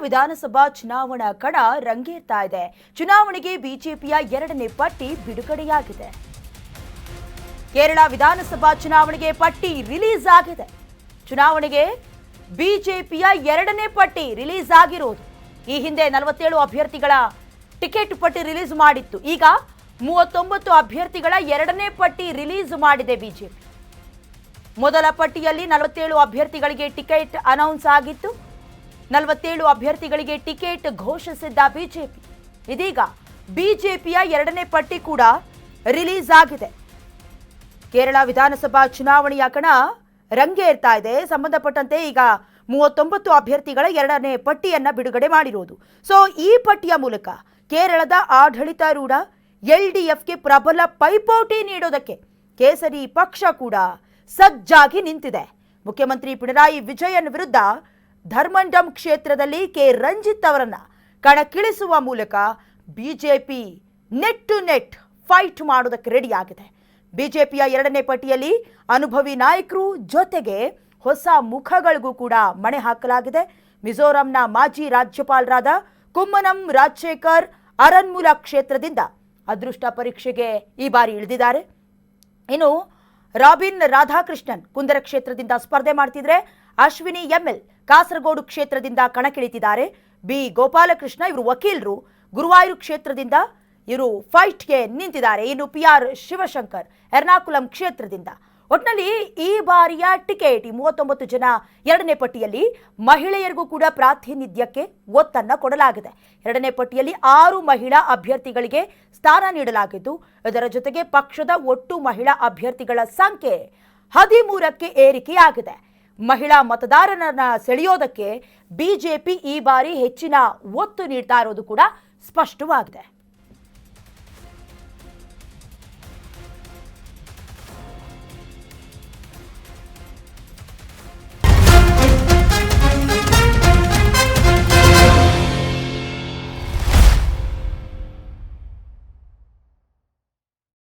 ವಿಧಾನಸಭಾ ಚುನಾವಣಾ ಕಣ ರಂಗೇರ್ತಾ ಇದೆ. ಚುನಾವಣೆಗೆ ಬಿಜೆಪಿಯ 2ನೇ ಪಟ್ಟಿ ಬಿಡುಗಡೆಯಾಗಿದೆ. ಕೇರಳ ವಿಧಾನಸಭಾ ಚುನಾವಣೆಗೆ ಪಟ್ಟಿ ರಿಲೀಸ್ ಆಗಿದೆ. ಚುನಾವಣೆಗೆ ಬಿಜೆಪಿಯ 2ನೇ ಪಟ್ಟಿ ರಿಲೀಸ್ ಆಗಿರೋದು. ಈ ಹಿಂದೆ 47 ಅಭ್ಯರ್ಥಿಗಳ ಟಿಕೆಟ್ ಪಟ್ಟಿ ರಿಲೀಸ್ ಮಾಡಿತ್ತು. ಈಗ 39 ಅಭ್ಯರ್ಥಿಗಳ 2ನೇ ಪಟ್ಟಿ ರಿಲೀಸ್ ಮಾಡಿದೆ ಬಿಜೆಪಿ. ಮೊದಲ ಪಟ್ಟಿಯಲ್ಲಿ 47 ಅಭ್ಯರ್ಥಿಗಳಿಗೆ ಟಿಕೆಟ್ ಅನೌನ್ಸ್ ಆಗಿತ್ತು. 47 ಅಭ್ಯರ್ಥಿಗಳಿಗೆ ಟಿಕೆಟ್ ಘೋಷಿಸಿದ್ದ ಬಿಜೆಪಿ ಇದೀಗ ಬಿಜೆಪಿಯ 2ನೇ ಪಟ್ಟಿ ಕೂಡ ರಿಲೀಸ್ ಆಗಿದೆ. ಕೇರಳ ವಿಧಾನಸಭಾ ಚುನಾವಣೆಯ ಕಣ ರಂಗೇರ್ತಾ ಇದೆ. ಸಂಬಂಧಪಟ್ಟಂತೆ ಈಗ 39 ಅಭ್ಯರ್ಥಿಗಳ 2ನೇ ಪಟ್ಟಿಯನ್ನ ಬಿಡುಗಡೆ ಮಾಡಿರೋದು. ಸೊ ಈ ಪಟ್ಟಿಯ ಮೂಲಕ ಕೇರಳದ ಆಡಳಿತಾರೂಢ LDFಗೆ ಪ್ರಬಲ ಪೈಪೋಟಿ ನೀಡೋದಕ್ಕೆ ಕೇಸರಿ ಪಕ್ಷ ಕೂಡ ಸಜ್ಜಾಗಿ ನಿಂತಿದೆ. ಮುಖ್ಯಮಂತ್ರಿ ಪಿಣರಾಯಿ ವಿಜಯನ್ ವಿರುದ್ಧ ಧರ್ಮಂಡಂ ಕ್ಷೇತ್ರದಲ್ಲಿ ಕೆ ರಂಜಿತ್ ಅವರನ್ನ ಕಣಕ್ಕಿಳಿಸುವ ಮೂಲಕ BJP net to net fight ಮಾಡೋದಕ್ಕೆ ರೆಡಿಯಾಗಿದೆ. ಬಿಜೆಪಿಯ 2ನೇ ಪಟ್ಟಿಯಲ್ಲಿ ಅನುಭವಿ ನಾಯಕರು ಜೊತೆಗೆ ಹೊಸ ಮುಖಗಳಿಗೂ ಕೂಡ ಮಣೆ ಹಾಕಲಾಗಿದೆ. ಮಿಜೋರಂನ ಮಾಜಿ ರಾಜ್ಯಪಾಲರಾದ ಕುಮ್ಮನಂ ರಾಜಶೇಖರ್ ಅರನ್ಮುಲ ಕ್ಷೇತ್ರದಿಂದ ಅದೃಷ್ಟ ಪರೀಕ್ಷೆಗೆ ಈ ಬಾರಿ ಇಳಿದಿದ್ದಾರೆ. ಇನ್ನು ರಾಬಿನ್ ರಾಧಾಕೃಷ್ಣನ್ ಕುಂದರ ಕ್ಷೇತ್ರದಿಂದ ಸ್ಪರ್ಧೆ ಮಾಡ್ತಿದ್ರೆ, ಅಶ್ವಿನಿ ML ಕಾಸರಗೋಡು ಕ್ಷೇತ್ರದಿಂದ ಕಣಕ್ಕಿಳಿತಿದ್ದಾರೆ. ಬಿ ಗೋಪಾಲಕೃಷ್ಣ ಇವರು ವಕೀಲರು, ಗುರುವಾಯೂರು ಕ್ಷೇತ್ರದಿಂದ ಇವರು ಫೈಟ್ಗೆ ನಿಂತಿದ್ದಾರೆ. ಇನ್ನು PR ಶಿವಶಂಕರ್ ಎರ್ನಾಕುಲಂ ಕ್ಷೇತ್ರದಿಂದ. ಒಟ್ಟಿನಲ್ಲಿ ಈ ಬಾರಿಯ ಟಿಕೆಟ್ 39 ಜನ 2ನೇ ಪಟ್ಟಿಯಲ್ಲಿ ಮಹಿಳೆಯರಿಗೂ ಕೂಡ ಪ್ರಾತಿನಿಧ್ಯಕ್ಕೆ ಒತ್ತನ್ನು ಕೊಡಲಾಗಿದೆ. 2ನೇ ಪಟ್ಟಿಯಲ್ಲಿ 6 ಮಹಿಳಾ ಅಭ್ಯರ್ಥಿಗಳಿಗೆ ಸ್ಥಾನ ನೀಡಲಾಗಿದ್ದು, ಇದರ ಜೊತೆಗೆ ಪಕ್ಷದ ಒಟ್ಟು ಮಹಿಳಾ ಅಭ್ಯರ್ಥಿಗಳ ಸಂಖ್ಯೆ 13ಕ್ಕೆ ಏರಿಕೆಯಾಗಿದೆ. ಮಹಿಳಾ ಮತದಾರರನ್ನ ಸೆಳೆಯೋದಕ್ಕೆ ಬಿಜೆಪಿ ಈ ಬಾರಿ ಹೆಚ್ಚಿನ ಒತ್ತು ನೀಡ್ತಾ ಇರೋದು ಕೂಡ ಸ್ಪಷ್ಟವಾಗಿದೆ.